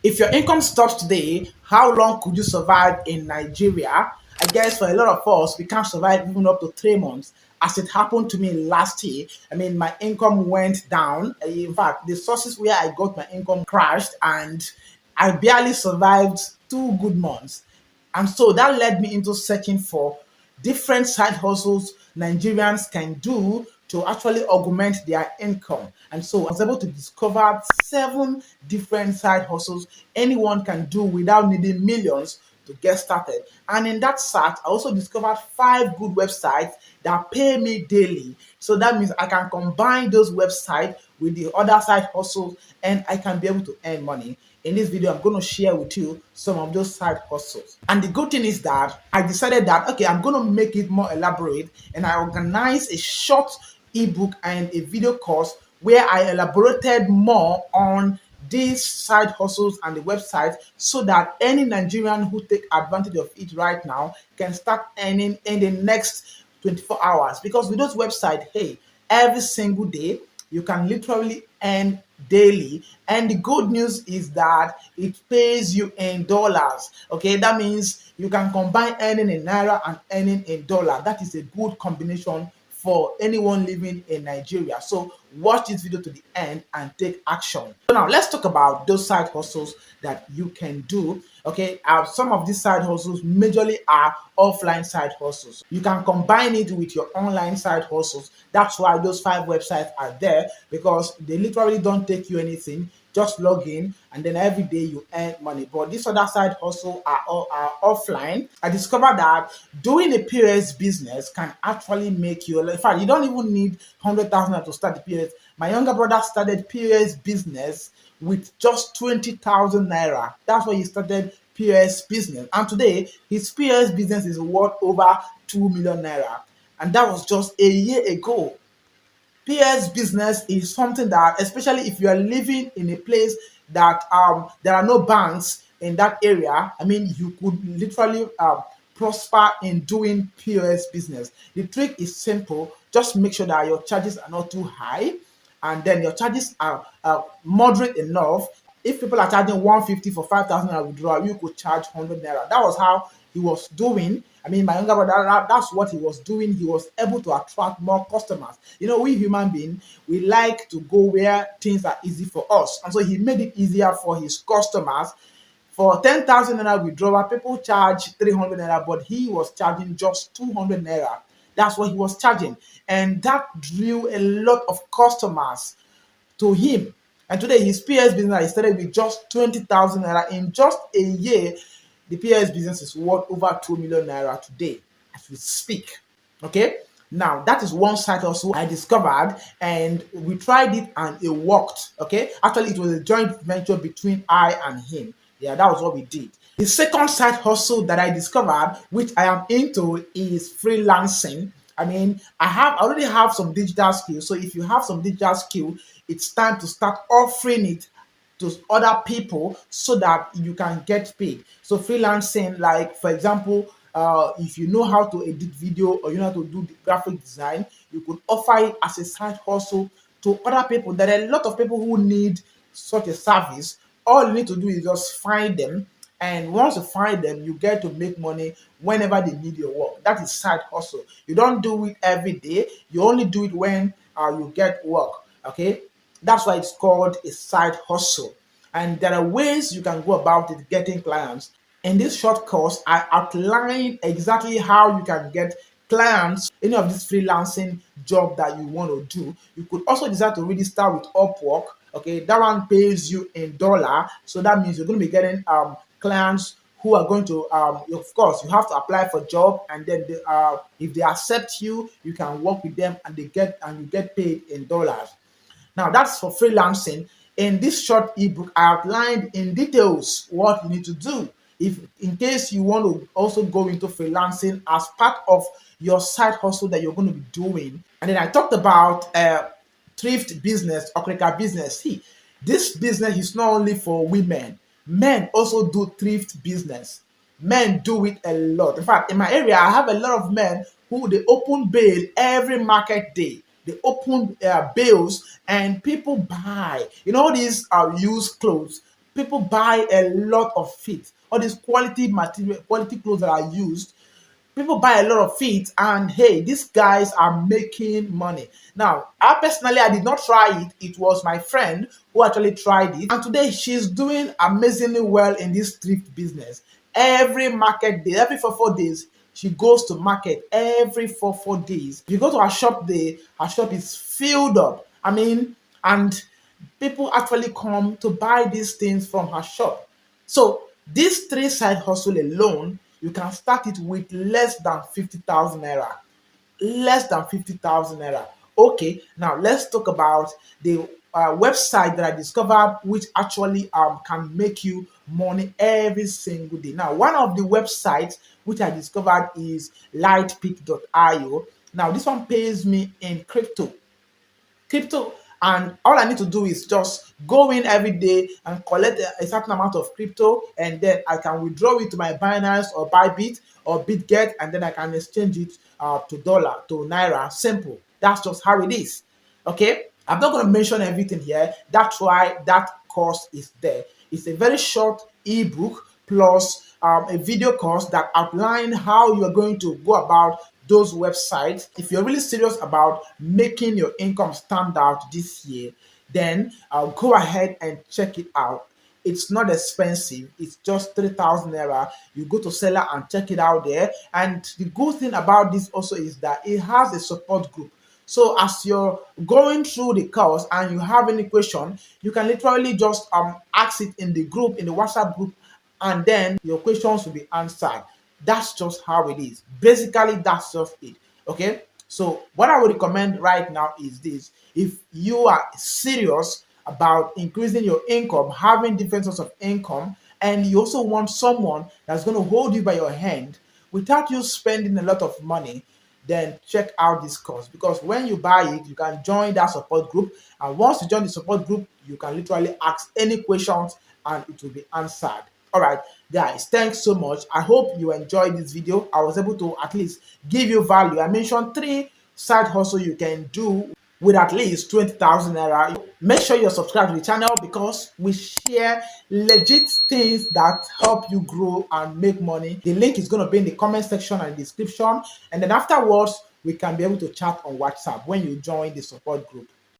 If your income stops today, how long could you survive in Nigeria? I guess for a lot of us, we can't survive even up to 3 months. As it happened to me last year, I mean, my income went down. In fact, the sources where I got my income crashed, and I barely survived 2 good months. And so that led me into searching for different side hustles Nigerians can do to actually augment their income. And so I was able to discover 7 different side hustles anyone can do without needing millions to get started. And in that search, I also discovered 5 good websites that pay me daily. So that means I can combine those websites with the other side hustles and I can be able to earn money. In this video, I'm going to share with you some of those side hustles. And the good thing is that I decided that, okay, I'm going to make it more elaborate, and I organized a short ebook and a video course where I elaborated more on these side hustles and the website so that any Nigerian who take advantage of it right now can start earning in the next 24 hours. Because with those websites, hey, every single day you can literally earn daily, and the good news is that it pays you in dollars. Okay, that means you can combine earning in naira and earning in dollar. That is a good combination for anyone living in Nigeria. So watch this video to the end and take action. So now let's talk about those side hustles that you can do. Okay, some of these side hustles majorly are offline side hustles. You can combine it with your online side hustles. That's why those 5 websites are there, because they literally don't take you anything. Just log in and then every day you earn money. But this other side hustle are offline. I discovered that doing a POS business can actually make you, in fact, you don't even need 100,000 to start the POS. My younger brother started POS business with just 20,000 naira. That's why he started POS business. And today, his POS business is worth over 2 million naira. And that was just a year ago. PS business is something that, especially if you are living in a place that there are no banks in that area, I mean, you could literally prosper in doing POS business. The trick is simple. Just make sure that your charges are not too high, and then your charges are moderate enough. If people are charging 150 for 5,000 naira withdrawal, you could charge 100 naira. That was how he was doing. I mean, my younger brother, that's what he was doing. He was able to attract more customers. You know, we human beings, we like to go where things are easy for us. And so he made it easier for his customers. For 10,000 naira withdrawal, people charge 300 naira, but he was charging just 200 naira. That's what he was charging. And that drew a lot of customers to him. And today, his PS business, he started with just 20,000 naira. In just a year, the PS business is worth over 2 million naira today as we speak. Okay, now that is one side hustle I discovered, and we tried it and it worked. Okay, actually, it was a joint venture between I and him. Yeah, that was what we did. The second side hustle that I discovered, which I am into, is freelancing. I mean, I already have some digital skills. So if you have some digital skill, it's time to start offering it to other people so that you can get paid. So freelancing, like for example, if you know how to edit video or you know how to do the graphic design, you could offer it as a side hustle to other people. There are a lot of people who need such a service. All you need to do is just find them, and once you find them, you get to make money whenever they need your work. That is side hustle. You don't do it every day. You only do it when you get work. Okay, that's why it's called a side hustle. And there are ways you can go about it getting clients. In this short course, I outline exactly how you can get clients any of this freelancing job that you want to do. You could also decide to really start with Upwork. Okay, that one pays you in dollar, so that means you're going to be getting clients who are going to of course you have to apply for job, and then if they accept you, you can work with them and you get paid in dollars. Now that's for freelancing. In this short ebook, I outlined in details what you need to do if in case you want to also go into freelancing as part of your side hustle that you're going to be doing. And then I talked about thrift business, okrika business. See, this business is not only for women. Men also do thrift business. Men do it a lot. In fact, in my area, I have a lot of men who they open bail every market day. They open bales and people buy. You know these used clothes. People buy a lot of feet. All these quality material, quality clothes that are used, people buy a lot of feet, and hey, these guys are making money. Now, I personally, I did not try it. It was my friend who actually tried it, and today she's doing amazingly well in this thrift business. Every market day, every 4 days, she goes to market every four days. If you go to her shop day, her shop is filled up. I mean, and people actually come to buy these things from her shop. So this three side hustle alone, you can start it with less than 50,000 naira. Less than 50,000 naira. Okay, now let's talk about the website that I discovered, which actually can make you money every single day. Now, one of the websites which I discovered is lightpick.io. Now, this one pays me in crypto, and all I need to do is just go in every day and collect a certain amount of crypto, and then I can withdraw it to my Binance or Bybit or BitGet, and then I can exchange it to dollar, to naira. Simple. That's just how it is. Okay, I'm not going to mention everything here. That's why that course is there. It's a very short ebook plus a video course that outline how you're going to go about those websites. If you're really serious about making your income stand out this year, then go ahead and check it out. It's not expensive. It's just 3,000 naira. You go to seller and check it out there. And the good thing about this also is that it has a support group. So as you're going through the course and you have any question, you can literally just ask it in the group, in the WhatsApp group, and then your questions will be answered. That's just how it is. Basically, that's just it. Okay. So what I would recommend right now is this: if you are serious about increasing your income, having different sorts of income, and you also want someone that's going to hold you by your hand without you spending a lot of money, then check out this course, because when you buy it, you can join that support group, and once you join the support group, you can literally ask any questions and it will be answered. All right, guys, thanks so much. I hope you enjoyed this video. I was able to at least give you value. I mentioned three side hustle you can do with at least 20,000 naira. Make sure you're subscribed to the channel, because we share legit things that help you grow and make money. The link is going to be in the comment section and the description, and then afterwards we can be able to chat on WhatsApp when you join the support group.